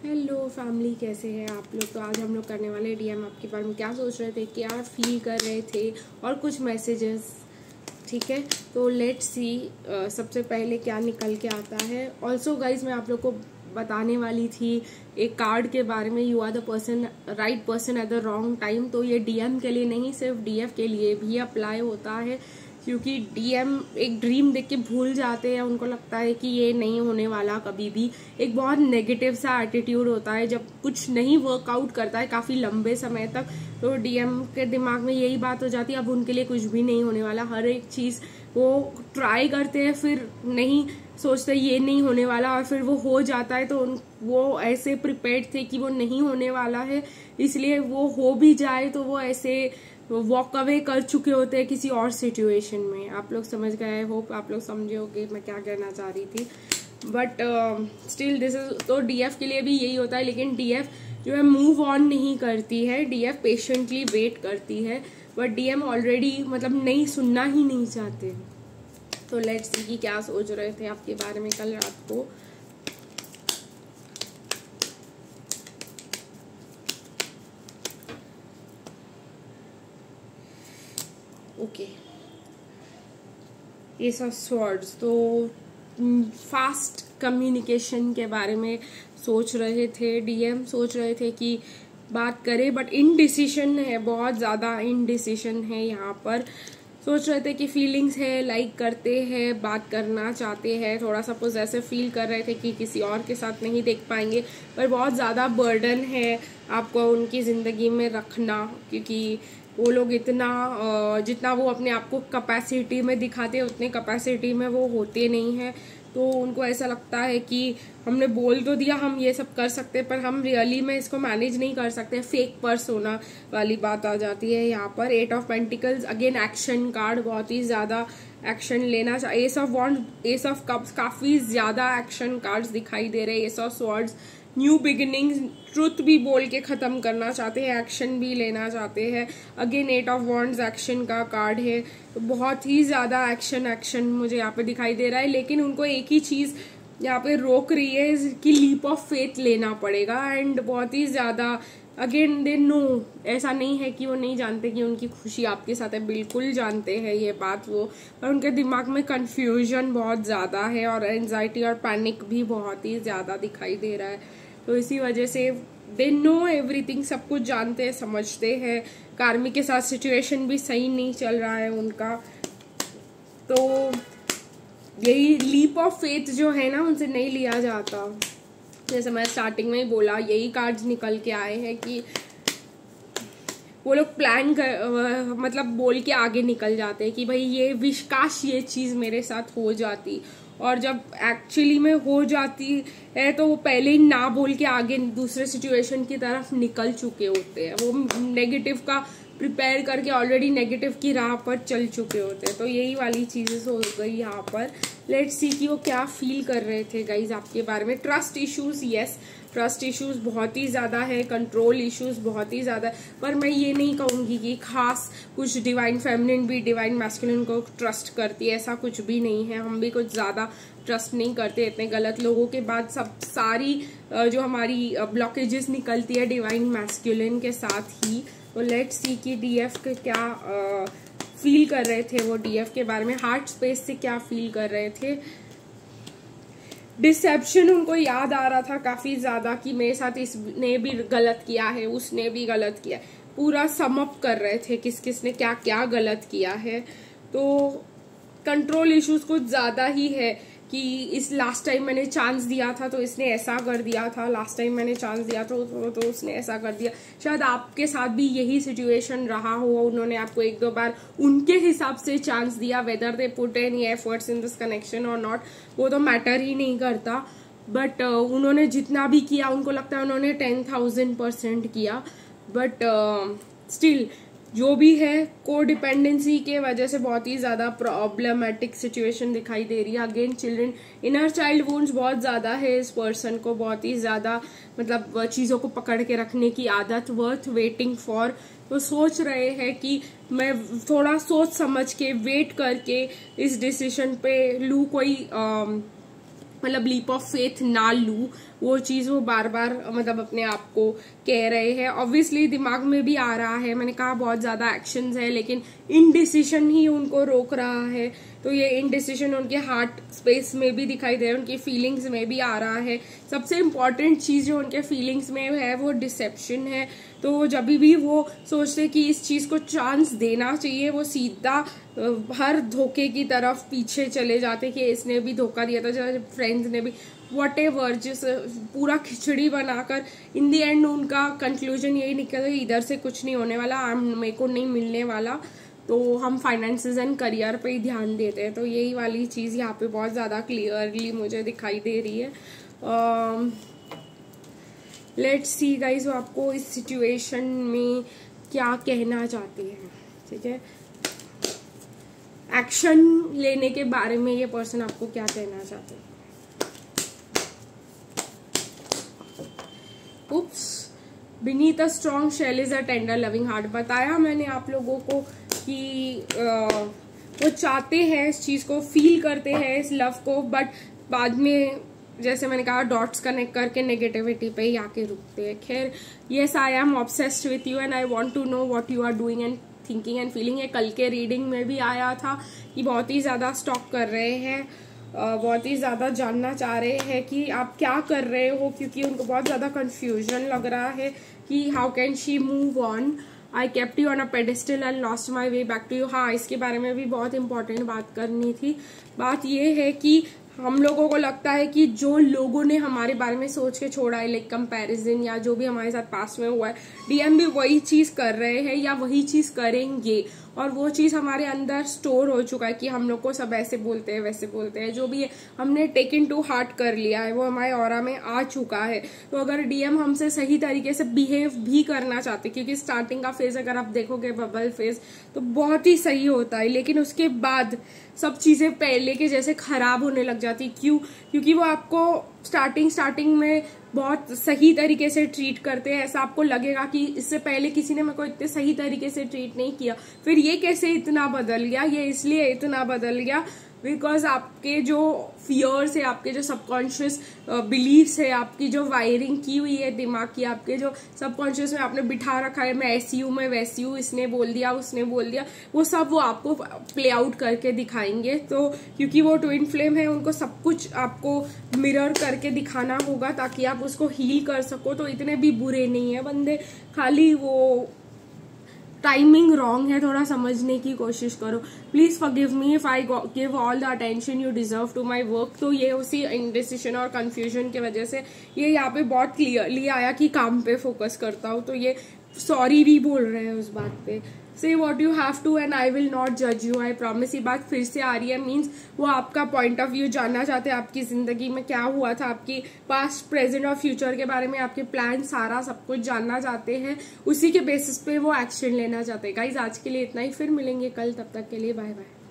Hello family, कैसे हैं आप लोग। तो आज हम लोग करने वाले डीएम आपके बारे में क्या सोच रहे थे, क्या फील कर रहे थे और कुछ मैसेजेस। ठीक है, तो लेट्स सी सबसे पहले क्या निकल के आता है। ऑल्सो गाइज, मैं आप लोग को बताने वाली थी एक कार्ड के बारे में, you are the person right person at the wrong time. तो ये डीएम के लिए नहीं, सिर्फ डीएफ के लिए भी अप्लाई होता है, क्योंकि डीएम एक ड्रीम देख के भूल जाते हैं। उनको लगता है कि ये नहीं होने वाला कभी भी। एक बहुत नेगेटिव सा एटीट्यूड होता है जब कुछ नहीं वर्कआउट करता है काफी लंबे समय तक। तो डीएम के दिमाग में यही बात हो जाती है, अब उनके लिए कुछ भी नहीं होने वाला। हर एक चीज वो ट्राई करते हैं, फिर नहीं सोचते ये नहीं होने वाला, और फिर वो हो जाता है। तो वो ऐसे प्रिपेयर्ड थे कि वो नहीं होने वाला है, इसलिए वो हो भी जाए तो वो ऐसे वॉक अवे कर चुके होते हैं किसी और सिचुएशन में। आप लोग समझ गए, होप आप लोग समझे होगे मैं क्या कहना चाह रही थी। बट स्टिल दिस इज, तो डीएफ के लिए भी यही होता है। लेकिन डीएफ जो है मूव ऑन नहीं करती है, डीएफ पेशेंटली वेट करती है। बट डीएम ऑलरेडी मतलब नहीं सुनना ही नहीं चाहते। तो लेट्स सी कि क्या सोच रहे थे आपके बारे में कल रात को। ओके, एस ऑफ स्वॉर्ड्स, तो फास्ट कम्युनिकेशन के बारे में सोच रहे थे डीएम। सोच रहे थे कि बात करें, बट इनडिसीजन है, बहुत ज्यादा इनडिसीजन है यहाँ पर। सोच रहे थे कि फीलिंग्स है, लाइक करते हैं, बात करना चाहते हैं, थोड़ा सा पोजेसिव फील कर रहे थे कि किसी और के साथ नहीं देख पाएंगे, पर बहुत ज्यादा बर्डन है आपको उनकी जिंदगी में रखना, क्योंकि वो लोग इतना जितना वो अपने आप को कैपेसिटी में दिखाते हैं उतने कैपेसिटी में वो होते नहीं हैं। तो उनको ऐसा लगता है कि हमने बोल तो दिया हम ये सब कर सकते हैं, पर हम रियली में इसको मैनेज नहीं कर सकते। फेक पर्सोना वाली बात आ जाती है यहाँ पर। 8 of pentacles, again action card, बहुत ही ज्यादा एक्शन लेना चाहिए। Ace of wands, ace of cups, काफी ज्यादा एक्शन कार्ड्स दिखाई दे रहे हैं। Ace of swords, new beginnings, truth भी बोल के खत्म करना चाहते हैं, एक्शन भी लेना चाहते हैं। अगेन 8 ऑफ वॉन्ड्स एक्शन का कार्ड है, तो बहुत ही ज्यादा एक्शन मुझे यहाँ पे दिखाई दे रहा है। लेकिन उनको एक ही चीज यहाँ पे रोक रही है कि लीप ऑफ फेथ लेना पड़ेगा। एंड बहुत ही ज्यादा अगेन दे नो, ऐसा नहीं है कि वो नहीं जानते कि उनकी खुशी आपके साथ है, बिल्कुल जानते हैं ये बात वो, पर उनके दिमाग में कंफ्यूजन बहुत ज्यादा है और एंजाइटी और पैनिक भी बहुत ही ज्यादा दिखाई दे रहा है। तो इसी वजह से दे नो एवरीथिंग, सब कुछ जानते हैं, समझते हैं। कार्मिक के साथ सिचुएशन भी सही नहीं चल रहा है उनका। तो यही लीप ऑफ फेथ जो है ना, उनसे नहीं लिया जाता। जैसे मैं स्टार्टिंग में ही बोला, यही कार्ड्स निकल के आए हैं कि वो लोग प्लान कर मतलब बोल के आगे निकल जाते हैं कि भाई ये विश, काश ये चीज मेरे साथ हो जाती। और जब एक्चुअली में हो जाती है तो वो पहले ही ना बोल के आगे दूसरे सिचुएशन की तरफ निकल चुके होते हैं। वो नेगेटिव का प्रिपेयर करके ऑलरेडी नेगेटिव की राह पर चल चुके होते हैं। तो यही वाली चीजें हो गई यहाँ पर। लेट्स सी कि वो क्या फील कर रहे थे गाइज आपके बारे में। Trust issues, yes, trust issues बहुत ही ज्यादा है, कंट्रोल इश्यूज बहुत ही ज्यादा है। पर मैं ये नहीं कहूंगी कि खास कुछ डिवाइन फेमिनिन भी डिवाइन मैस्कुलिन को ट्रस्ट करती है, ऐसा कुछ भी नहीं है। हम भी कुछ ज्यादा ट्रस्ट नहीं करते। इतने गलत लोगों के बाद सब सारी जो हमारी ब्लॉकेजेस निकलती है डिवाइन मैस्कुलिन के साथ ही। तो लेट्स सी कि डीएफ के क्या फील कर रहे थे वो डीएफ के बारे में, हार्ट स्पेस से क्या फील कर रहे थे। डिसेप्शन उनको याद आ रहा था काफी ज्यादा कि मेरे साथ इसने भी गलत किया है, उसने भी गलत किया है। पूरा समअप कर रहे थे किस किस ने क्या क्या गलत किया है। तो कंट्रोल इश्यूज कुछ ज्यादा ही है कि इस लास्ट टाइम मैंने चांस दिया था तो इसने ऐसा कर दिया था, लास्ट टाइम मैंने चांस दिया था तो उसने ऐसा कर दिया। शायद आपके साथ भी यही सिचुएशन रहा हो, उन्होंने आपको 1-2 बार उनके हिसाब से चांस दिया। Whether they put any efforts in this connection और नॉट, वो तो मैटर ही नहीं करता। बट उन्होंने जितना भी किया, उनको लगता है उन्होंने 10,000% किया। बट स्टिल जो भी है, कोडिपेंडेंसी के वजह से बहुत ही ज्यादा प्रॉब्लमेटिक सिचुएशन दिखाई दे रही है। Again children, inner child wounds बहुत ज्यादा है इस पर्सन को, बहुत ही ज्यादा मतलब चीजों को पकड़ के रखने की आदत, वर्थ वेटिंग फॉर। तो सोच रहे हैं कि मैं थोड़ा सोच समझ के वेट करके इस डिसीजन पे लूं कोई मतलब लीप ऑफ फेथ ना लूं, वो चीज वो बार बार मतलब अपने आप को कह रहे हैं। ऑब्वियसली दिमाग में भी आ रहा है, मैंने कहा बहुत ज्यादा एक्शंस है, लेकिन इनडिसीजन ही उनको रोक रहा है। तो ये इनडिसीजन उनके हार्ट स्पेस में भी दिखाई दे रहा है, उनकी फीलिंग्स में भी आ रहा है। सबसे इम्पोर्टेंट चीज जो उनके फीलिंग्स में है वो डिसेप्शन है। तो जब भी वो सोचते कि इस चीज को चांस देना चाहिए, वो सीधा हर धोखे की तरफ पीछे चले जाते कि इसने भी धोखा दिया था, फ्रेंड्स ने भी, वट एवर, जिस पूरा खिचड़ी बनाकर इन दी एंड उनका कंक्लूजन यही निकला इधर से कुछ नहीं होने वाला, मेरे को नहीं मिलने वाला, तो हम फाइनेंसेस एंड करियर पे ही ध्यान देते हैं। तो यही वाली चीज़ यहाँ पे बहुत ज़्यादा क्लियरली मुझे दिखाई दे रही है। लेट्स सी गाइज, वो आपको इस सिचुएशन में क्या कहना चाहते हैं, ठीक है। एक्शन लेने के बारे में ये पर्सन आपको क्या कहना चाहते हैं। Oops, beneath a strong shell is a tender loving heart. बताया मैंने आप लोगों को कि वो चाहते हैं इस चीज को, फील करते हैं इस लव को, बट बाद में जैसे मैंने कहा डॉट्स कनेक्ट करके नेगेटिविटी पे ही आके रुकते हैं। खैर, yes I am obsessed with you and I want to know what you are doing and thinking and feeling. ये कल के रीडिंग में भी आया था कि बहुत ही ज्यादा स्टॉक कर रहे हैं, बहुत ही ज्यादा जानना चाह रहे हैं कि आप क्या कर रहे हो, क्योंकि उनको बहुत ज्यादा कंफ्यूजन लग रहा है कि how can she move on. I kept you on a pedestal and lost my way back to you. हाँ, इसके बारे में भी बहुत इंपॉर्टेंट बात करनी थी। बात ये है कि हम लोगों को लगता है कि जो लोगों ने हमारे बारे में सोच के छोड़ा है, लाइक कंपैरिजन या जो भी हमारे साथ पास्ट में हुआ है, डीएम भी वही चीज कर रहे हैं या वही चीज करेंगे, और वो चीज हमारे अंदर स्टोर हो चुका है कि हम लोग को सब ऐसे बोलते हैं वैसे बोलते हैं, जो भी है हमने टेकन टू हार्ट कर लिया है, वो हमारे ऑरा में आ चुका है। तो अगर डीएम हमसे सही तरीके से बिहेव भी करना चाहते, क्योंकि स्टार्टिंग का फेज अगर आप देखोगे बबल फेज तो बहुत ही सही होता है, लेकिन उसके बाद सब चीजें पहले के जैसे खराब होने लग जाती। क्यों? क्योंकि वो आपको स्टार्टिंग में बहुत सही तरीके से ट्रीट करते हैं, ऐसा आपको लगेगा कि इससे पहले किसी ने मेरे को इतने सही तरीके से ट्रीट नहीं किया, फिर ये कैसे इतना बदल गया, ये इसलिए इतना बदल गया बिकॉज आपके जो फियर्स है, आपके जो सबकॉन्शियस बिलीव्स है, आपकी जो वायरिंग की हुई है दिमाग की, आपके जो सबकॉन्शियस में आपने बिठा रखा है, मैं ऐसी हूँ मैं वैसी हूँ, इसने बोल दिया उसने बोल दिया, वो सब वो आपको प्ले आउट करके दिखाएंगे। तो क्योंकि वो ट्विन फ्लेम है, उनको सब कुछ आपको मिरर करके दिखाना होगा ताकि आप उसको हील कर सको। तो इतने भी बुरे नहीं है बंदे, खाली वो टाइमिंग रॉन्ग है, थोड़ा समझने की कोशिश करो। Please forgive me if I give all the attention you deserve to my work. तो ये उसी इंडिसिजन और कंफ्यूजन की वजह से ये यहाँ पे बहुत क्लियरली आया कि काम पे फोकस करता हूँ, तो ये सॉरी भी बोल रहे हैं उस बात पे। Say what you have to and I will not जज यू, आई प्रॉमिस। ये बात फिर से आ रही है, मीन्स वो आपका पॉइंट ऑफ व्यू जानना चाहते हैं, आपकी जिंदगी में क्या हुआ था, आपकी पास्ट प्रेजेंट और फ्यूचर के बारे में, आपके प्लान सारा सब कुछ जानना चाहते हैं, उसी के बेसिस पे वो एक्शन लेना चाहते हैं। गाइज आज के लिए इतना ही, फिर मिलेंगे कल, तब तक के लिए बाय बाय।